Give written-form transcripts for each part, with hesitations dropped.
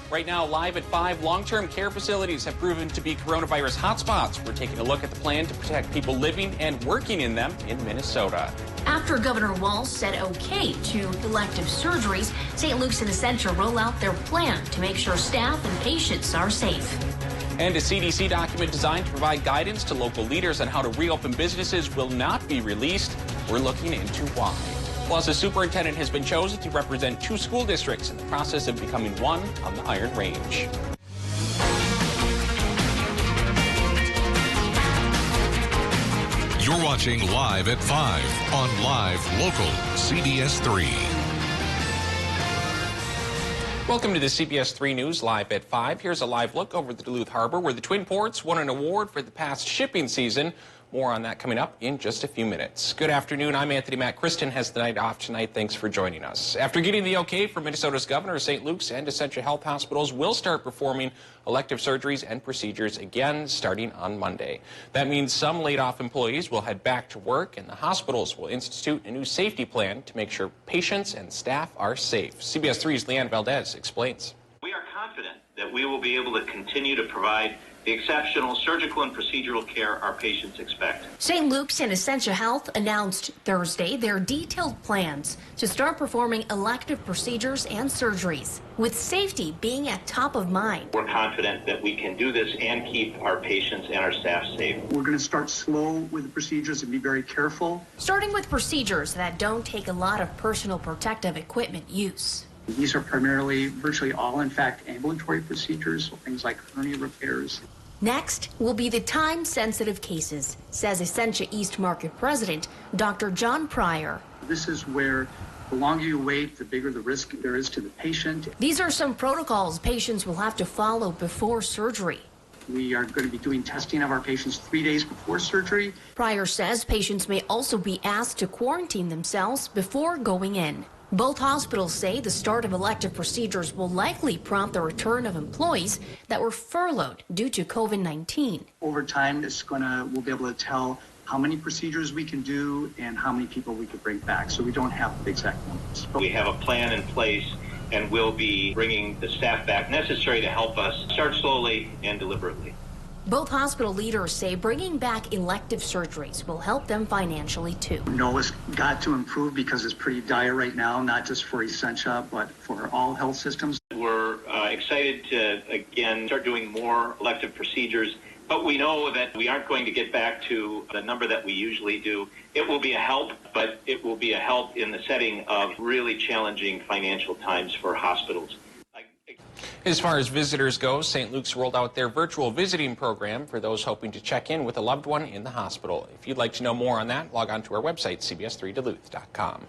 Right now, live at 5, long-term care facilities have proven to be coronavirus hotspots. We're taking a look at the plan to protect people living and working in them in Minnesota. After Governor Walz said okay to elective surgeries, St. Luke's and Essentia roll out their plan to make sure staff and patients are safe. And a CDC document designed to provide guidance to local leaders on how to reopen businesses will not be released. We're looking into why. Plus, a superintendent has been chosen to represent 2 school districts in the process of becoming one on the Iron Range. You're watching Live at 5 on Live Local CBS3. Welcome to the CBS3 News Live at 5. Here's a live look over the Duluth Harbor where the Twin Ports won an award for the past shipping season. More on that coming up in just a few minutes. Good afternoon. I'm Anthony Matt. Kristen has the night off tonight. Thanks for joining us. After getting the okay from Minnesota's governor, St. Luke's and Essentia Health Hospitals will start performing elective surgeries and procedures again starting on Monday. That means some laid-off employees will head back to work, and the hospitals will institute a new safety plan to make sure patients and staff are safe. CBS 3's Leanne Valdez explains. We are confident that we will be able to continue to provide the exceptional surgical and procedural care our patients expect. St. Luke's and Essentia Health announced Thursday their detailed plans to start performing elective procedures and surgeries, with safety being at top of mind. We're confident that we can do this and keep our patients and our staff safe. We're going to start slow with the procedures and be very careful. Starting with procedures that don't take a lot of personal protective equipment use. These are primarily, virtually all, in fact, ambulatory procedures, so things like hernia repairs. Next will be the time-sensitive cases, says Essentia East Market President Dr. John Pryor. This is where the longer you wait, the bigger the risk there is to the patient. These are some protocols patients will have to follow before surgery. We are going to be doing testing of our patients 3 days before surgery. Pryor says patients may also be asked to quarantine themselves before going in. Both hospitals say the start of elective procedures will likely prompt the return of employees that were furloughed due to COVID-19. Over time, we'll be able to tell how many procedures we can do and how many people we could bring back, so we don't have the exact numbers. We have a plan in place, and we'll be bringing the staff back necessary to help us start slowly and deliberately. Both hospital leaders say bringing back elective surgeries will help them financially too. It's got to improve because it's pretty dire right now, not just for Essentia, but for all health systems. We're excited to, again, start doing more elective procedures, but we know that we aren't going to get back to the number that we usually do. It will be a help, but it will be a help in the setting of really challenging financial times for hospitals. As far as visitors go, St. Luke's rolled out their virtual visiting program for those hoping to check in with a loved one in the hospital. If you'd like to know more on that, log on to our website, cbs3duluth.com.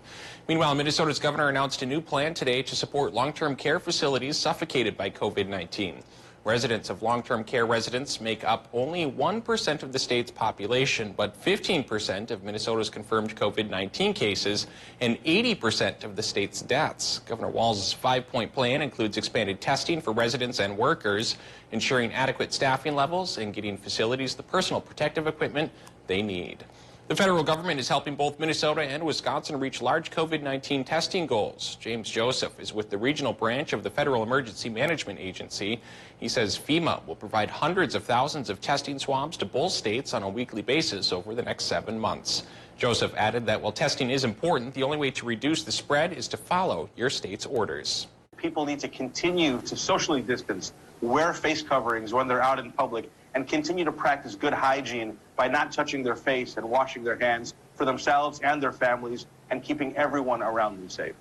Meanwhile, Minnesota's governor announced a new plan today to support long-term care facilities suffocated by COVID-19. Residents of long-term care residents make up only 1% of the state's population, but 15% of Minnesota's confirmed COVID-19 cases and 80% of the state's deaths. Governor Walz's 5-point plan includes expanded testing for residents and workers, ensuring adequate staffing levels, and getting facilities the personal protective equipment they need. The federal government is helping both Minnesota and Wisconsin reach large COVID-19 testing goals. James Joseph is with the regional branch of the Federal Emergency Management Agency. He says FEMA will provide hundreds of thousands of testing swabs to both states on a weekly basis over the next 7 months. Joseph added that while testing is important, the only way to reduce the spread is to follow your state's orders. People need to continue to socially distance, wear face coverings when they're out in public, and continue to practice good hygiene by not touching their face and washing their hands for themselves and their families and keeping everyone around them safe.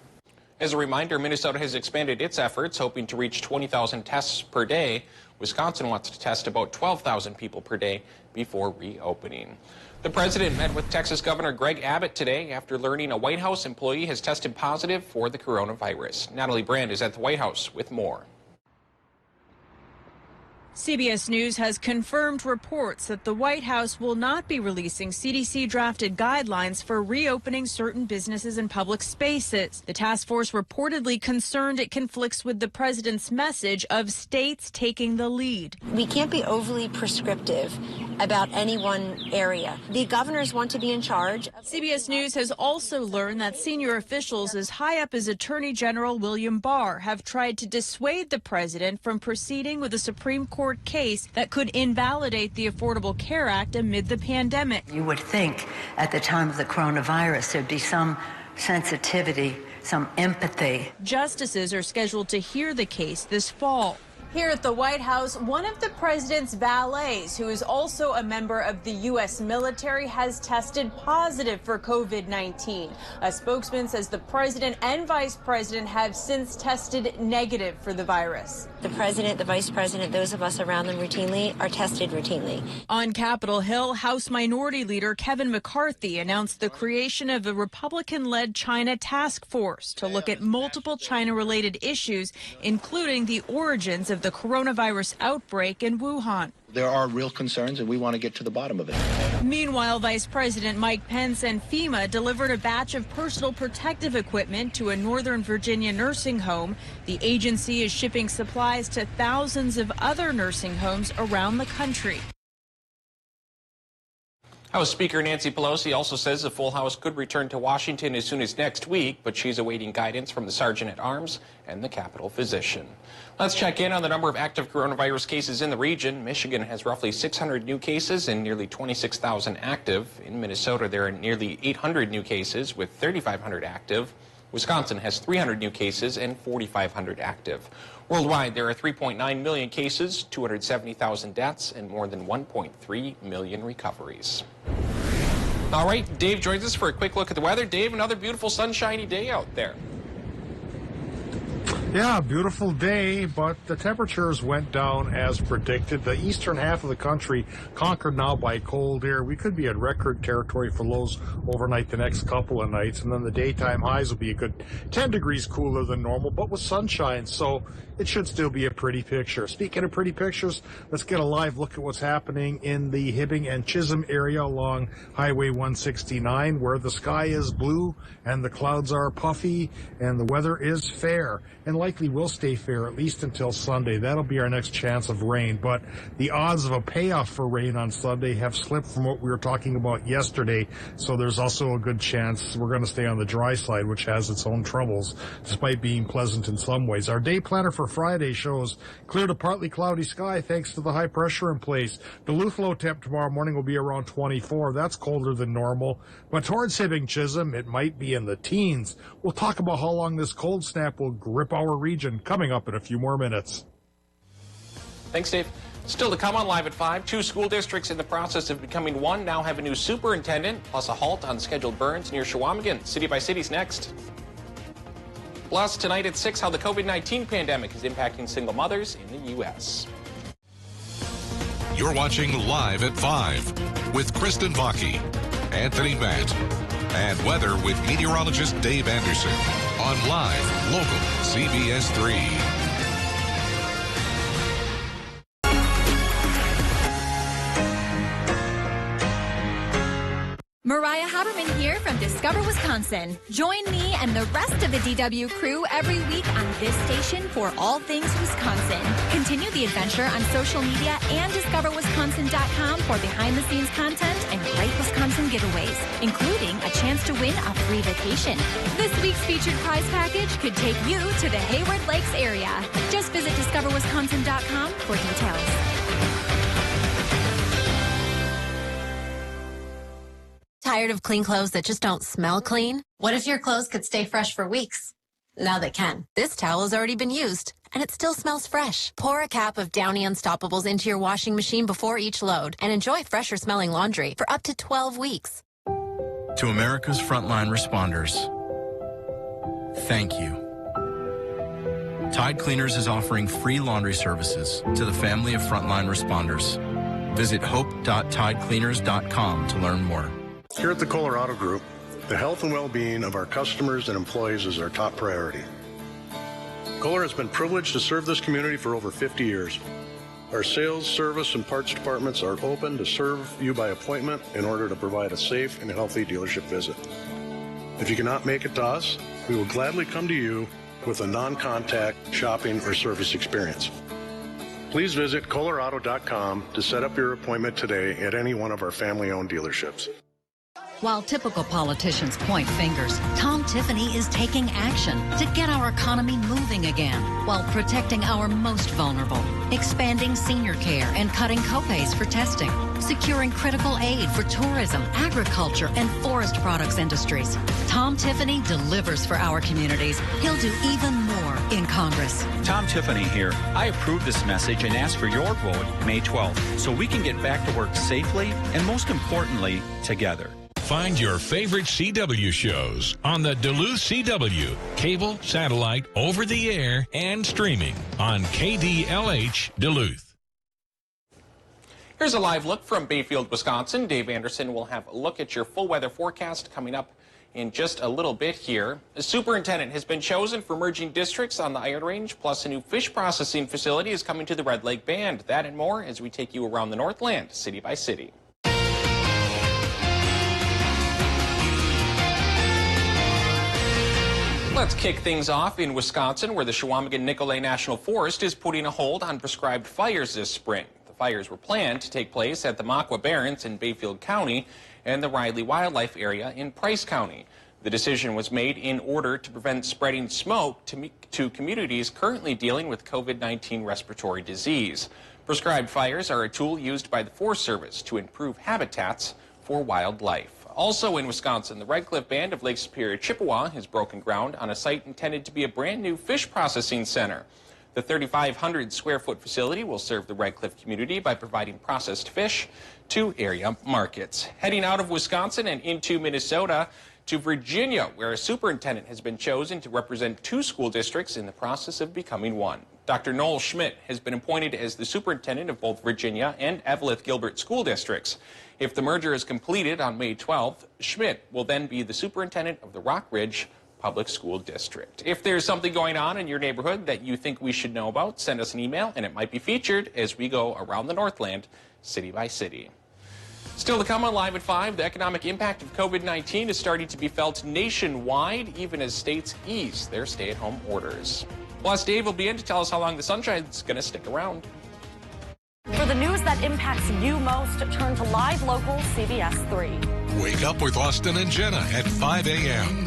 As a reminder, Minnesota has expanded its efforts, hoping to reach 20,000 tests per day. Wisconsin wants to test about 12,000 people per day before reopening. The president met with Texas Governor Greg Abbott today after learning a White House employee has tested positive for the coronavirus. Natalie Brand is at the White House with more. CBS News has confirmed reports that the White House will not be releasing CDC-drafted guidelines for reopening certain businesses and public spaces. The task force reportedly concerned it conflicts with the president's message of states taking the lead. We can't be overly prescriptive about any one area. The governors want to be in charge. CBS News has also learned that senior officials as high up as Attorney General William Barr have tried to dissuade the president from proceeding with a Supreme Court case that could invalidate the Affordable Care Act amid the pandemic. You would think at the time of the coronavirus there'd be some sensitivity, some empathy. Justices are scheduled to hear the case this fall. Here at the White House, one of the president's valets, who is also a member of the U.S. military, has tested positive for COVID-19. A spokesman says the president and vice president have since tested negative for the virus. The president, the vice president, those of us around them routinely are tested routinely. On Capitol Hill, House Minority Leader Kevin McCarthy announced the creation of a Republican-led China task force to look at multiple China-related issues, including the origins of the coronavirus outbreak in Wuhan. There are real concerns, and we want to get to the bottom of it. Meanwhile, Vice President Mike Pence and FEMA delivered a batch of personal protective equipment to a Northern Virginia nursing home. The agency is shipping supplies to thousands of other nursing homes around the country. House Speaker Nancy Pelosi also says the full House could return to Washington as soon as next week, but she's awaiting guidance from the Sergeant-at-Arms and the Capitol physician. Let's check in on the number of active coronavirus cases in the region. Michigan has roughly 600 new cases and nearly 26,000 active. In Minnesota, there are nearly 800 new cases with 3,500 active. Wisconsin has 300 new cases and 4,500 active. Worldwide, there are 3.9 million cases, 270,000 deaths, and more than 1.3 million recoveries. All right, Dave joins us for a quick look at the weather. Dave, another beautiful sunshiny day out there. Yeah, beautiful day, but the temperatures went down as predicted. The eastern half of the country conquered now by cold air. We could be at record territory for lows overnight the next couple of nights, and then the daytime highs will be a good 10 degrees cooler than normal, but with sunshine, so it should still be a pretty picture. Speaking of pretty pictures, let's get a live look at what's happening in the Hibbing and Chisholm area along Highway 169, where the sky is blue and the clouds are puffy and the weather is fair, and likely will stay fair at least until Sunday. That'll be our next chance of rain, but the odds of a payoff for rain on Sunday have slipped from what we were talking about yesterday, so there's also a good chance we're going to stay on the dry side, which has its own troubles, despite being pleasant in some ways. Our day planner for Friday shows clear to partly cloudy sky thanks to the high pressure in place. Duluth low temp tomorrow morning will be around 24. That's colder than normal, but towards Hibbing Chisholm, it might be in the teens. We'll talk about how long this cold snap will grip our region coming up in a few more minutes. Thanks, Dave. Still to come on Live at 5, 2 school districts in the process of becoming one now have a new superintendent, plus a halt on scheduled burns near Shawamigan. City by City's next. Plus, tonight at 6, how the COVID-19 pandemic is impacting single mothers in the U.S. You're watching Live at 5 with Kristen Bakke, Anthony Matt, and weather with meteorologist Dave Anderson on Live Local CBS 3. Mariah Haberman here from Discover Wisconsin. Join me and the rest of the DW crew every week on this station for all things Wisconsin. Continue the adventure on social media and discoverwisconsin.com for behind-the-scenes content and great Wisconsin giveaways, including a chance to win a free vacation. This week's featured prize package could take you to the Hayward Lakes area. Just visit discoverwisconsin.com for details. Tired of clean clothes that just don't smell clean? What if your clothes could stay fresh for weeks? Now they can. This towel has already been used, and it still smells fresh. Pour a cap of Downy Unstoppables into your washing machine before each load, and enjoy fresher smelling laundry for up to 12 weeks. To America's frontline responders, thank you. Tide Cleaners is offering free laundry services to the family of frontline responders. Visit hope.tidecleaners.com to learn more. Here at the Colorado Group, the health and well-being of our customers and employees is our top priority. Kohler has been privileged to serve this community for over 50 years. Our sales, service, and parts departments are open to serve you by appointment in order to provide a safe and healthy dealership visit. If you cannot make it to us, we will gladly come to you with a non-contact shopping or service experience. Please visit Colorado.com to set up your appointment today at any one of our family-owned dealerships. While typical politicians point fingers, Tom Tiffany is taking action to get our economy moving again while protecting our most vulnerable, expanding senior care and cutting copays for testing, securing critical aid for tourism, agriculture, and forest products industries. Tom Tiffany delivers for our communities. He'll do even more in Congress. Tom Tiffany here. I approve this message and ask for your vote May 12th so we can get back to work safely and, most importantly, together. Find your favorite CW shows on the Duluth CW, cable, satellite, over the air, and streaming on KDLH Duluth. Here's a live look from Bayfield, Wisconsin. Dave Anderson will have a look at your full weather forecast coming up in just a little bit here. A superintendent has been chosen for emerging districts on the Iron Range, plus a new fish processing facility is coming to the Red Lake Band. That and more as we take you around the Northland, city by city. Let's kick things off in Wisconsin, where the Chequamegon-Nicolet National Forest is putting a hold on prescribed fires this spring. The fires were planned to take place at the Makwa Barrens in Bayfield County and the Riley Wildlife Area in Price County. The decision was made in order to prevent spreading smoke to communities currently dealing with COVID-19 respiratory disease. Prescribed fires are a tool used by the Forest Service to improve habitats for wildlife. Also in Wisconsin, the Red Cliff Band of Lake Superior, Chippewa has broken ground on a site intended to be a brand new fish processing center. The 3,500 square foot facility will serve the Red Cliff community by providing processed fish to area markets. Heading out of Wisconsin and into Minnesota to Virginia, where a superintendent has been chosen to represent 2 school districts in the process of becoming one. Dr. Noel Schmidt has been appointed as the superintendent of both Virginia and Eveleth Gilbert school districts. If the merger is completed on May 12th, Schmidt will then be the superintendent of the Rock Ridge Public School District. If there's something going on in your neighborhood that you think we should know about, send us an email and it might be featured as we go around the Northland, city by city. Still to come on Live at 5, the economic impact of COVID-19 is starting to be felt nationwide, even as states ease their stay-at-home orders. Plus, Dave will be in to tell us how long the sunshine's going to stick around. For the news that impacts you most, turn to Live Local CBS3. Wake up with Austin and Jenna at 5 a.m.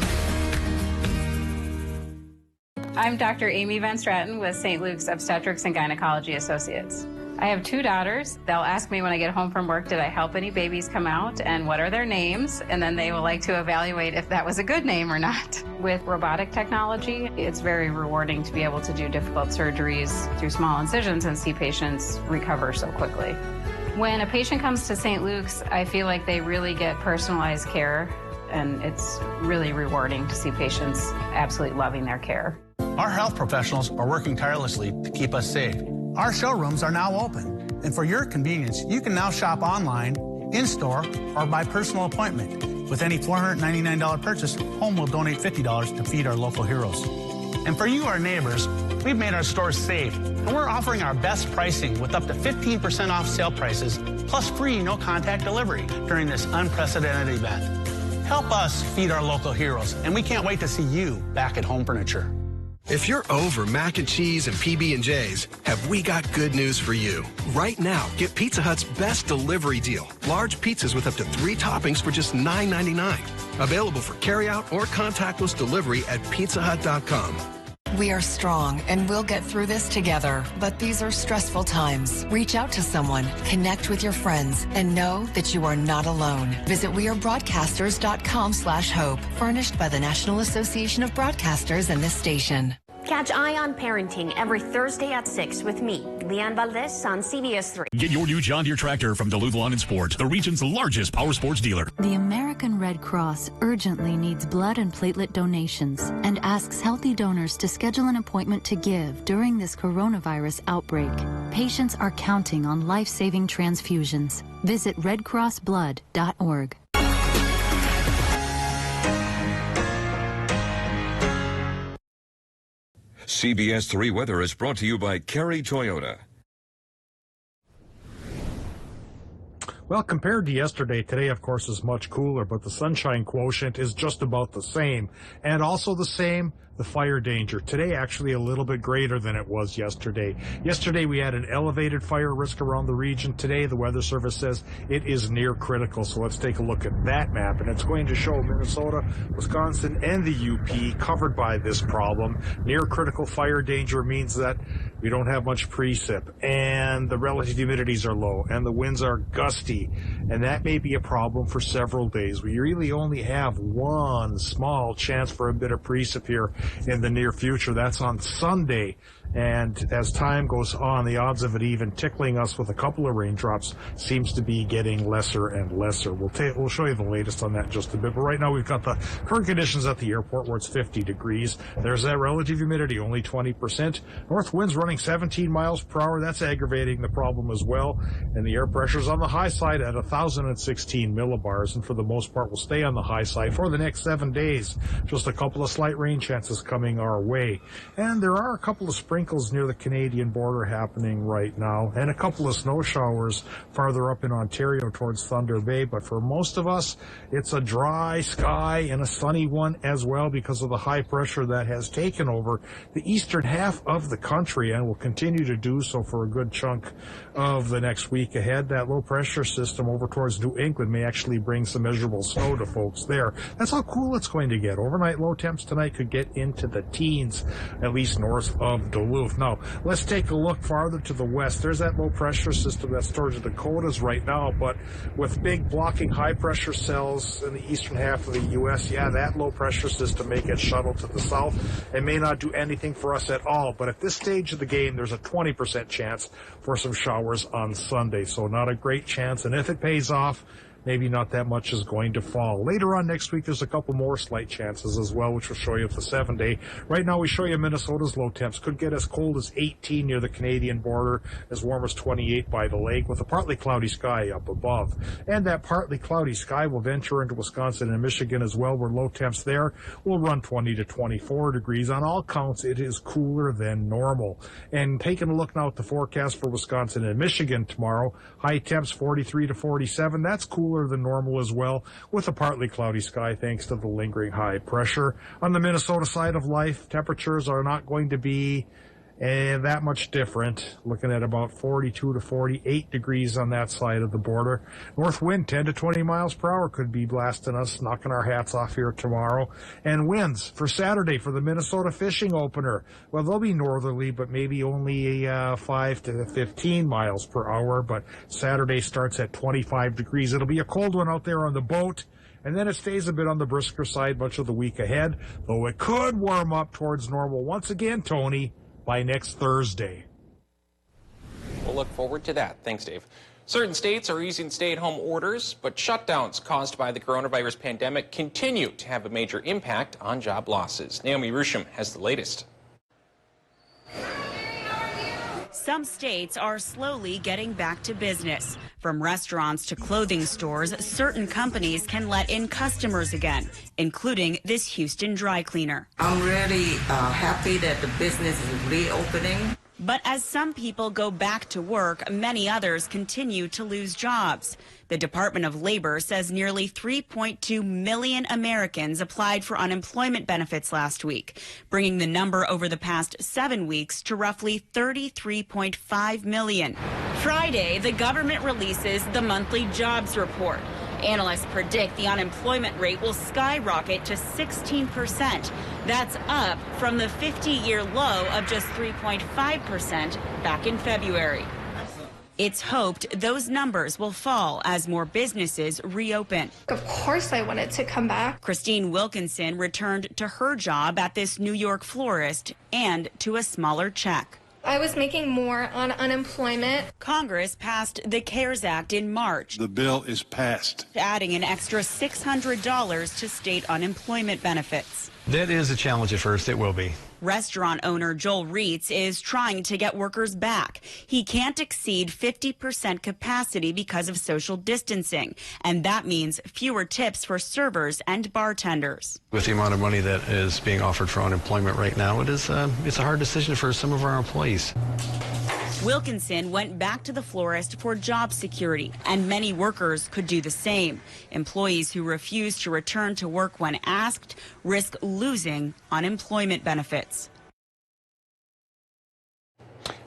I'm Dr. Amy Van Straten with St. Luke's Obstetrics and Gynecology Associates. I have 2 daughters. They'll ask me when I get home from work, did I help any babies come out and what are their names? And then they will like to evaluate if that was a good name or not. With robotic technology, it's very rewarding to be able to do difficult surgeries through small incisions and see patients recover so quickly. When a patient comes to St. Luke's, I feel like they really get personalized care, and it's really rewarding to see patients absolutely loving their care. Our health professionals are working tirelessly to keep us safe. Our showrooms are now open, and for your convenience, you can now shop online, in-store, or by personal appointment. With any $499 purchase, Home will donate $50 to feed our local heroes. And for you, our neighbors, we've made our stores safe, and we're offering our best pricing with up to 15% off sale prices, plus free no-contact delivery during this unprecedented event. Help us feed our local heroes, and we can't wait to see you back at Home Furniture. If you're over mac and cheese and PB&Js, have we got good news for you? Right now, get Pizza Hut's best delivery deal. Large pizzas with up to 3 toppings for just $9.99. Available for carryout or contactless delivery at pizzahut.com. We are strong and we'll get through this together, but these are stressful times. Reach out to someone, connect with your friends, and know that you are not alone. Visit wearebroadcasters.com/hope, furnished by the National Association of Broadcasters and this station. Catch Eye on Parenting every Thursday at 6 with me, Leanne Valdez, on CBS3. Get your new John Deere tractor from Duluth Lawn and Sport, the region's largest power sports dealer. The American Red Cross urgently needs blood and platelet donations and asks healthy donors to schedule an appointment to give during this coronavirus outbreak. Patients are counting on life-saving transfusions. Visit redcrossblood.org. CBS3 Weather is brought to you by Kerry Toyota. Well, compared to yesterday, today, of course, is much cooler, but the sunshine quotient is just about the same. And also the same, the fire danger. Today, actually a little bit greater than it was yesterday. Yesterday, we had an elevated fire risk around the region. Today, the Weather Service says it is near critical. So let's take a look at that map. And it's going to show Minnesota, Wisconsin, and the UP covered by this problem. Near critical fire danger means that we don't have much precip, and the relative humidities are low, and the winds are gusty, and that may be a problem for several days. We really only have one small chance for a bit of precip here in the near future. That's on Sunday. And as time goes on, the odds of it even tickling us with a couple of raindrops seems to be getting lesser and lesser. We'll show you the latest on that in just a bit. But right now we've got the current conditions at the airport where it's 50 degrees. There's that relative humidity, only 20%. North winds running 17 miles per hour. That's aggravating the problem as well. And the air pressure's on the high side at 1,016 millibars. And for the most part, will stay on the high side for the next 7 days. Just a couple of slight rain chances coming our way. And there are a couple of sprinkles near the Canadian border happening right now, and a couple of snow showers farther up in Ontario towards Thunder Bay. But for most of us, it's a dry sky and a sunny one as well because of the high pressure that has taken over the eastern half of the country and will continue to do so for a good chunk of the next week ahead. That low pressure system over towards New England may actually bring some measurable snow to folks there. That's how cool it's going to get. Overnight low temps tonight could get into the teens, at least north of Duluth. Now, let's take a look farther to the west. There's that low pressure system that's towards the Dakotas right now, but with big blocking high pressure cells in the eastern half of the U.S., yeah, that low pressure system may get shuttled to the south and may not do anything for us at all. But at this stage of the game, there's a 20% chance for some showers on Sunday, so not a great chance. And if it pays off, maybe not that much is going to fall. Later on next week, there's a couple more slight chances as well, which will show you the 7-day. Right now, we show you Minnesota's low temps. Could get as cold as 18 near the Canadian border, as warm as 28 by the lake, with a partly cloudy sky up above. And that partly cloudy sky will venture into Wisconsin and Michigan as well, where low temps there will run 20 to 24 degrees. On all counts, it is cooler than normal. And taking a look now at the forecast for Wisconsin and Michigan tomorrow, high temps 43 to 47. That's cooler than normal as well, with a partly cloudy sky thanks to the lingering high pressure. On the Minnesota side of life, temperatures are not going to be that much different. Looking at about 42 to 48 degrees on that side of the border. North wind 10 to 20 miles per hour could be blasting us, knocking our hats off here tomorrow. And winds for Saturday for the Minnesota fishing opener. Well, they'll be northerly, but maybe only 5 to 15 miles per hour. But Saturday starts at 25 degrees. It'll be a cold one out there on the boat. And then it stays a bit on the brisker side much of the week ahead, though it could warm up towards normal once again, Tony, by next Thursday. We'll look forward to that. Thanks, Dave. Certain states are easing stay-at-home orders, but shutdowns caused by the coronavirus pandemic continue to have a major impact on job losses. Naomi Rusham has the latest. Some states are slowly getting back to business. From restaurants to clothing stores, certain companies can let in customers again, including this Houston dry cleaner. I'm really happy that the business is reopening. But as some people go back to work, many others continue to lose jobs. The Department of Labor says nearly 3.2 million Americans applied for unemployment benefits last week, bringing the number over the past 7 weeks to roughly 33.5 million. Friday, the government releases the monthly jobs report. Analysts predict the unemployment rate will skyrocket to 16%. That's up from the 50-year low of just 3.5% back in February. It's hoped those numbers will fall as more businesses reopen. Of course I wanted to come back. Christine Wilkinson returned to her job at this New York florist and to a smaller check. I was making more on unemployment. Congress passed the CARES Act in March. The bill is passed, adding an extra $600 to state unemployment benefits. That is a challenge at first. It will be. Restaurant owner Joel Reitz is trying to get workers back. He can't exceed 50% capacity because of social distancing, and that means fewer tips for servers and bartenders. With the amount of money that is being offered for unemployment right now, it's a hard decision for some of our employees. Wilkinson went back to the florist for job security, and many workers could do the same. Employees who refuse to return to work when asked risk losing unemployment benefits.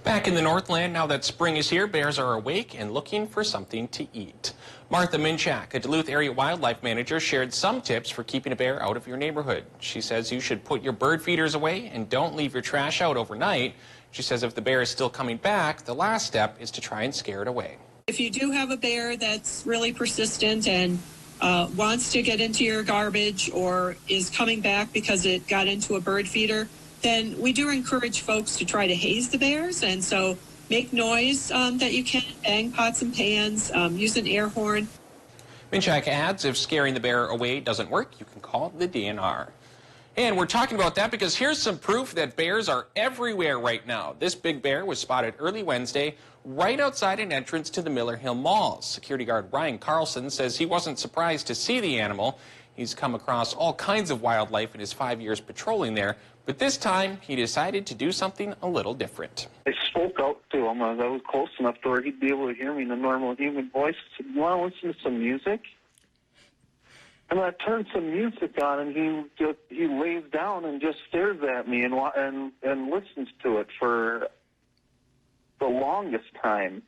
Back in the Northland, now that spring is here, bears are awake and looking for something to eat. Martha Minchak, a Duluth area wildlife manager, shared some tips for keeping a bear out of your neighborhood. She says you should put your bird feeders away and don't leave your trash out overnight. She says if the bear is still coming back, the last step is to try and scare it away. If you do have a bear that's really persistent and wants to get into your garbage or is coming back because it got into a bird feeder, then we do encourage folks to try to haze the bears. And so make noise that you can, bang pots and pans, use an air horn. Minchak adds if scaring the bear away doesn't work, you can call the DNR. And we're talking about that because here's some proof that bears are everywhere right now. This big bear was spotted early Wednesday right outside an entrance to the Miller Hill Mall. Security guard Ryan Carlson says he wasn't surprised to see the animal. He's come across all kinds of wildlife in his 5 years patrolling there, but this time he decided to do something a little different. I spoke out to him as I was close enough to where he'd be able to hear me in a normal human voice. I said, "You want to listen to some music?" And I turned some music on, and he lays down and just stares at me and listens to it for the longest time.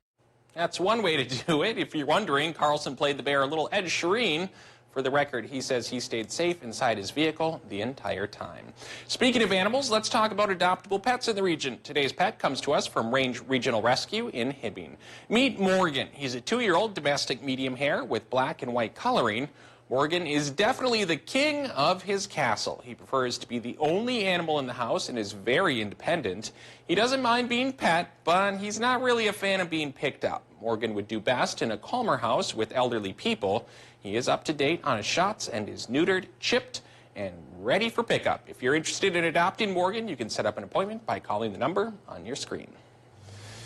That's one way to do it. If you're wondering, Carlson played the bear a little Ed Sheeran. For the record, he says he stayed safe inside his vehicle the entire time. Speaking of animals, let's talk about adoptable pets in the region. Today's pet comes to us from Range Regional Rescue in Hibbing. Meet Morgan. He's a 2-year-old domestic medium hair with black and white coloring. Morgan is definitely the king of his castle. He prefers to be the only animal in the house and is very independent. He doesn't mind being pet, but he's not really a fan of being picked up. Morgan would do best in a calmer house with elderly people. He is up to date on his shots and is neutered, chipped, and ready for pickup. If you're interested in adopting Morgan, you can set up an appointment by calling the number on your screen.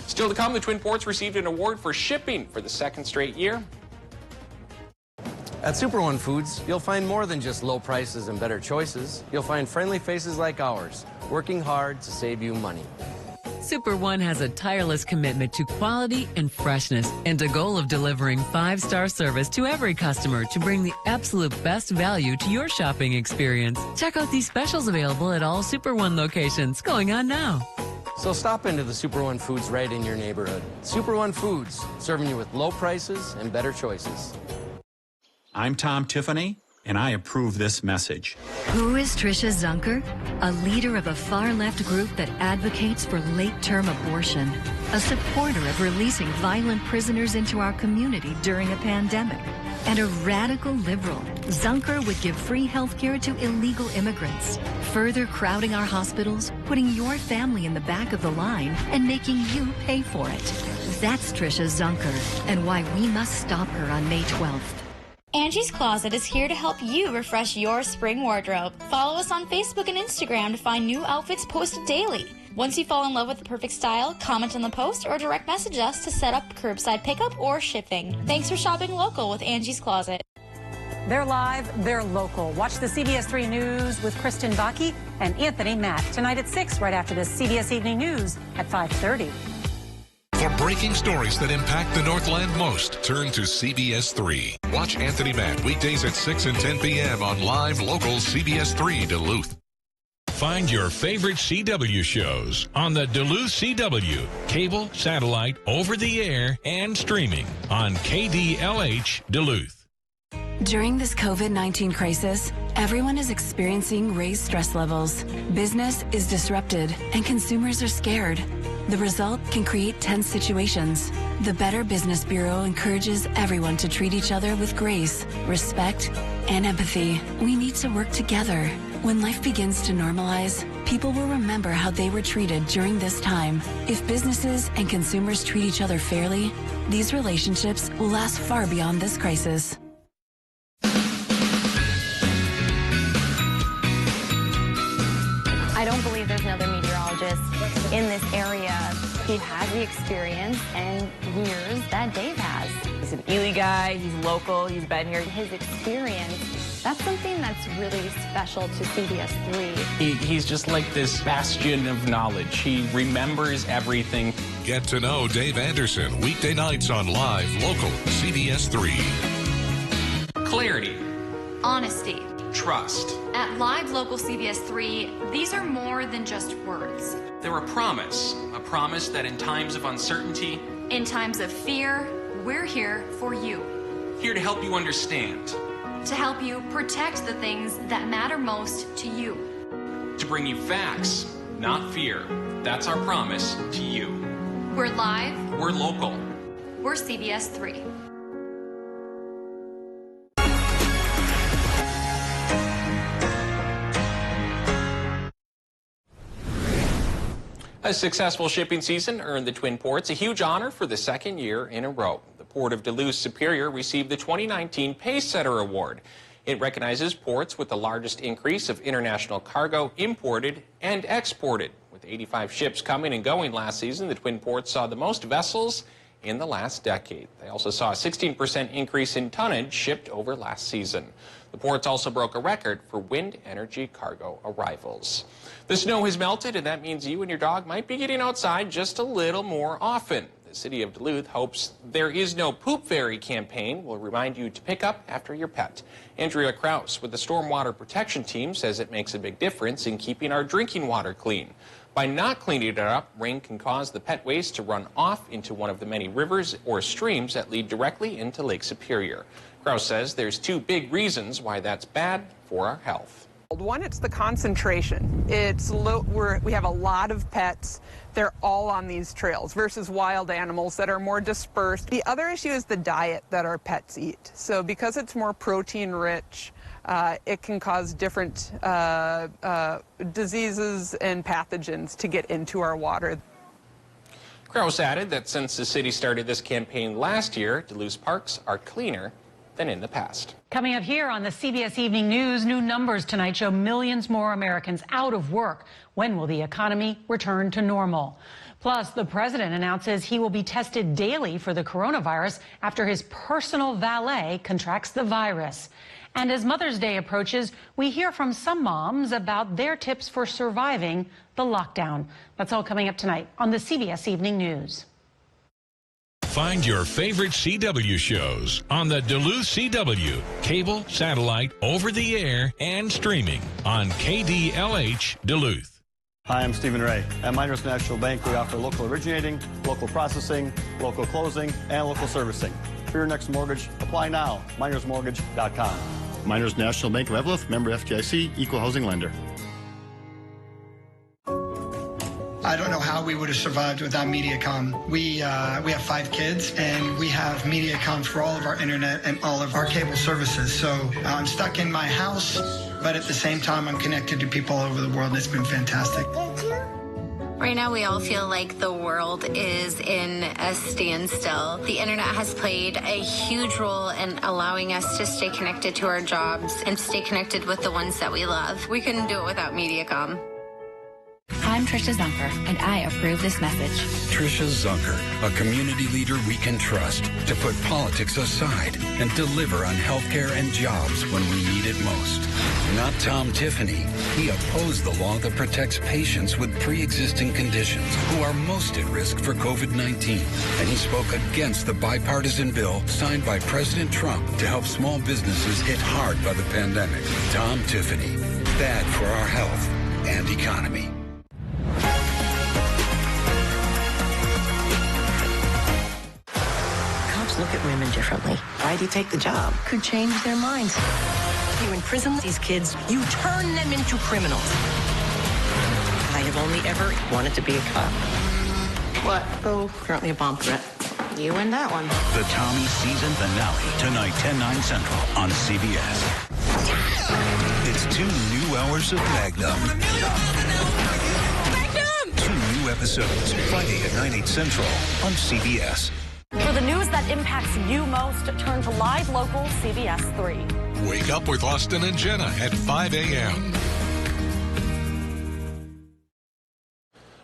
Still to come, the Twin Ports received an award for shipping for the 2nd straight year. At Super One Foods, you'll find more than just low prices and better choices. You'll find friendly faces like ours, working hard to save you money. Super One has a tireless commitment to quality and freshness and a goal of delivering 5-star service to every customer to bring the absolute best value to your shopping experience. Check out these specials available at all Super One locations going on now. So stop into the Super One Foods right in your neighborhood. Super One Foods, serving you with low prices and better choices. I'm Tom Tiffany, and I approve this message. Who is Tricia Zunker? A leader of a far-left group that advocates for late-term abortion, a supporter of releasing violent prisoners into our community during a pandemic, and a radical liberal. Zunker would give free health care to illegal immigrants, further crowding our hospitals, putting your family in the back of the line, and making you pay for it. That's Tricia Zunker, and why we must stop her on May 12th. Angie's Closet is here to help you refresh your spring wardrobe. Follow us on Facebook and Instagram to find new outfits posted daily. Once you fall in love with the perfect style, comment on the post or direct message us to set up curbside pickup or shipping. Thanks for shopping local with Angie's Closet. They're live, they're local. Watch the CBS3 News with Kristen Baki and Anthony Matt tonight at 6, right after the CBS Evening News at 5:30. For breaking stories that impact the Northland most, turn to CBS3. Watch Anthony Matt weekdays at 6 and 10 p.m. on live local CBS3 Duluth. Find your favorite CW shows on the Duluth CW, cable, satellite, over the air, and streaming on KDLH Duluth. During this COVID-19 crisis, everyone is experiencing raised stress levels. Business is disrupted and consumers are scared. The result can create tense situations. The Better Business Bureau encourages everyone to treat each other with grace, respect, and empathy. We need to work together. When life begins to normalize, people will remember how they were treated during this time. If businesses and consumers treat each other fairly, these relationships will last far beyond this crisis. I don't believe there's another meteorologist in this area. He has the experience and years that Dave has. He's an Ely guy, he's local, he's been here. His experience That's something that's really special to CBS3. He's just like this bastion of knowledge. He remembers everything. Get to know Dave Anderson weekday nights on Live Local CBS3. Clarity. Honesty. Trust. At Live Local CBS3, these are more than just words. They're a promise that in times of uncertainty, In times of fear, we're here for you. here to help you understand, To help you protect the things that matter most to you. to bring you facts, not fear. That's our promise to you. We're live. We're local. We're CBS3. A successful shipping season earned the Twin Ports a huge honor for the second year in a row. The Port of Duluth Superior received the 2019 Pacesetter Award. It recognizes ports with the largest increase of international cargo imported and exported. With 85 ships coming and going last season, the Twin Ports saw the most vessels in the last decade. They also saw a 16% increase in tonnage shipped over last season. The ports also broke a record for wind energy cargo arrivals. The snow has melted, and that means you and your dog might be getting outside just a little more often. The city of Duluth hopes There Is No Poop Fairy campaign will remind you to pick up after your pet. Andrea Krause with the Stormwater Protection Team says it makes a big difference in keeping our drinking water clean. By not cleaning it up, rain can cause the pet waste to run off into one of the many rivers or streams that lead directly into Lake Superior. Krause says there's two big reasons why that's bad for our health. One, it's the concentration. It's we have a lot of pets. They're all on these trails versus wild animals that are more dispersed. The other issue is the diet that our pets eat. So because it's more protein rich, it can cause different diseases and pathogens to get into our water. Krause added that since the city started this campaign last year, Duluth's parks are cleaner than in the past. Coming up here on the CBS Evening News, new numbers tonight show millions more Americans out of work. When will the economy return to normal? Plus, the president announces he will be tested daily for the coronavirus after his personal valet contracts the virus. And as Mother's Day approaches, we hear from some moms about their tips for surviving the lockdown. That's all coming up tonight on the CBS Evening News. Find your favorite CW shows on the Duluth CW, cable, satellite, over-the-air, and streaming on KDLH Duluth. Hi, I'm Stephen Ray. At Miners National Bank, we offer local originating, local processing, local closing, and local servicing. For your next mortgage, apply now. minersmortgage.com. Miners National Bank of Evelyn, member FDIC, equal housing lender. I don't know how we would have survived without Mediacom. We have 5 kids, and we have Mediacom for all of our internet and all of our cable services. So I'm stuck in my house, but at the same time, I'm connected to people all over the world. It's been fantastic. Right now, we all feel like the world is in a standstill. The internet has played a huge role in allowing us to stay connected to our jobs and stay connected with the ones that we love. We couldn't do it without Mediacom. I'm Trisha Zunker, and I approve this message. Trisha Zunker, a community leader we can trust to put politics aside and deliver on healthcare and jobs when we need it most. Not Tom Tiffany. He opposed the law that protects patients with pre-existing conditions who are most at risk for COVID-19. And he spoke against the bipartisan bill signed by President Trump to help small businesses hit hard by the pandemic. Tom Tiffany. Bad for our health and economy. Look at women differently. Why'd you take the job? Could change their minds. You imprison these kids, you turn them into criminals. I have only ever wanted to be a cop. What? Oh, currently a bomb threat. You win that one. The Tommy season finale, tonight, 10/9 Central on CBS. It's 2 new hours of Magnum. Magnum! 2 new episodes, Friday at 9/8 Central on CBS. For the news that impacts you most, turn to Live Local CBS 3. Wake up with Austin and Jenna at 5 a.m.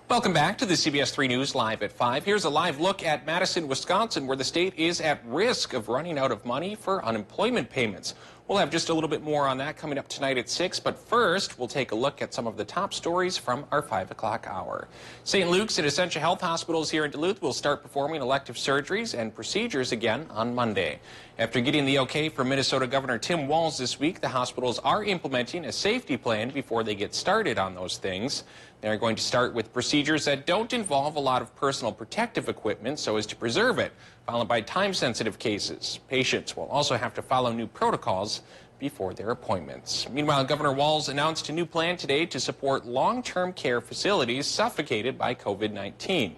Welcome back to the CBS 3 News Live at 5. Here's a live look at Madison, Wisconsin, where the state is at risk of running out of money for unemployment payments. We'll have just a little bit more on that coming up tonight at 6, but first we'll take a look at some of the top stories from our 5 o'clock hour. St. Luke's and Essentia Health Hospitals here in Duluth will start performing elective surgeries and procedures again on Monday. After getting the okay from Minnesota Governor Tim Walz this week, the hospitals are implementing a safety plan before they get started on those things. They're going to start with procedures that don't involve a lot of personal protective equipment so as to preserve it, followed by time-sensitive cases. Patients will also have to follow new protocols before their appointments. Meanwhile, Governor Walz announced a new plan today to support long-term care facilities suffocated by COVID-19.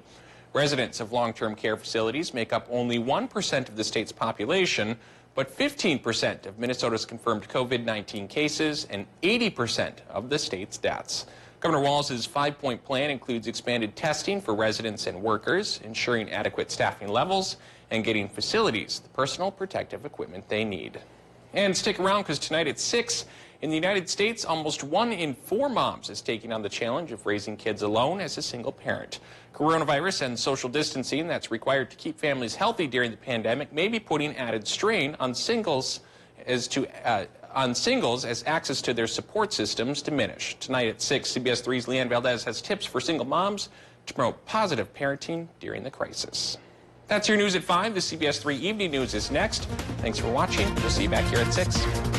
Residents of long-term care facilities make up only 1% of the state's population, but 15% of Minnesota's confirmed COVID-19 cases and 80% of the state's deaths. Governor Walz's 5-point plan includes expanded testing for residents and workers, ensuring adequate staffing levels, and getting facilities the personal protective equipment they need. And stick around, because tonight at 6, in the United States, almost 1 in 4 moms is taking on the challenge of raising kids alone as a single parent. Coronavirus and social distancing that's required to keep families healthy during the pandemic may be putting added strain on singles as access to their support systems diminish. Tonight at 6, CBS3's Leanne Valdez has tips for single moms to promote positive parenting during the crisis. That's your news at 5. The CBS3 Evening News is next. Thanks for watching. We'll see you back here at 6.